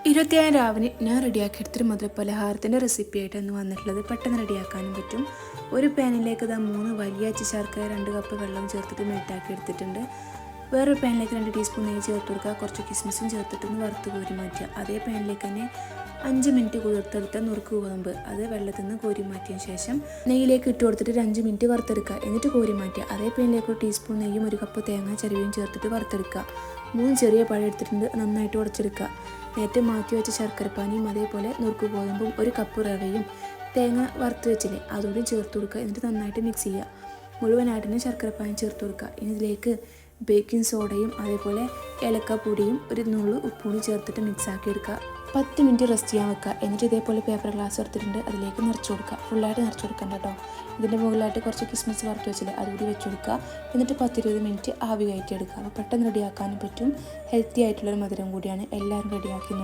27 രാവിലെ ഞാൻ റെഡിയാക്കിയെടുത്തൊരു മധുരപലഹാരത്തിൻ്റെ റെസിപ്പി ആയിട്ടാണ് വന്നിട്ടുള്ളത്. പെട്ടെന്ന് റെഡിയാക്കാനും പറ്റും. ഒരു പാനിലേക്ക് 3 വലിയ ശർക്കര 2 കപ്പ് വെള്ളം ചേർത്തിട്ട് മെൽറ്റാക്കി എടുത്തിട്ടുണ്ട്. വേറൊരു പാനിലേക്ക് 2 ടീസ്പൂൺ നെയ്യ് ചേർത്ത് കൊടുക്കുക. കുറച്ച് കിസ്മിസും ചേർത്തിട്ടൊന്ന് വറുത്ത് കോരി മാറ്റുക. അതേ പാനിലേക്ക് തന്നെ 5 മിനിറ്റ് കുതിർത്തെടുത്ത നുറുക്ക് ഗോതമ്പ് അത് വെള്ളത്തിൽ നിന്ന് കോരി മാറ്റിയ ശേഷം നെയ്യിലേക്ക് ഇട്ട് കൊടുത്തിട്ട് ഒരു 5 മിനിറ്റ് വറുത്തെടുക്കുക. എന്നിട്ട് കോരി മാറ്റുക. അതേ പാനിലേക്ക് 1 ടീസ്പൂൺ നെയ്യും 1 കപ്പ് തേങ്ങ ചിരവിയും ചേർത്തിട്ട് വറുത്തെടുക്കുക. 3 ചെറിയ പഴം എടുത്തിട്ടുണ്ട്, നന്നായിട്ട് ഉടച്ചെടുക്കുക. നേരത്തെ മാറ്റി വെച്ച ശർക്കരപ്പാനിയും അതേപോലെ നുറുക്ക് ഗോതമ്പും 1 കപ്പ് റവയും തേങ്ങ വറുത്ത് വെച്ചില്ലേ അതുകൂടി ചേർത്ത് കൊടുക്കുക. എന്നിട്ട് നന്നായിട്ട് മിക്സ് ചെയ്യുക. മുഴുവനായിട്ട് തന്നെ ശർക്കരപ്പാനി ചേർത്ത് കൊടുക്കുക. ഇനി ഇതിലേക്ക് ബേക്കിംഗ് സോഡയും അതേപോലെ ഏലക്കാപ്പൊടിയും 1 നുള്ളു ഉപ്പുകൂടി ചേർത്തിട്ട് മിക്സ് ആക്കി എടുക്കുക. 10 മിനിറ്റ് റെസ്റ്റ് ചെയ്യാൻ വെക്കുക. എന്നിട്ട് ഇതേപോലെ പേപ്പർ ഗ്ലാസ് എടുത്തിട്ടുണ്ട്, അതിലേക്ക് നിറച്ച് കൊടുക്കുക. ഫുള്ളായിട്ട് നിറച്ച് കൊടുക്കണ്ട കേട്ടോ. ഇതിൻ്റെ മുകളിലായിട്ട് കുറച്ച് കിസ്മിസ് വറുത്ത് വെച്ചില്ലേ അതുകൂടി വെച്ച് കൊടുക്കുക. എന്നിട്ട് 10-20 മിനിറ്റ് ആവി കയറ്റി എടുക്കുക. അപ്പോൾ പെട്ടെന്ന് റെഡിയാക്കാനും പറ്റും. ഹെൽത്തി ആയിട്ടുള്ളൊരു മധുരം കൂടിയാണ്. എല്ലാവരും റെഡിയാക്കി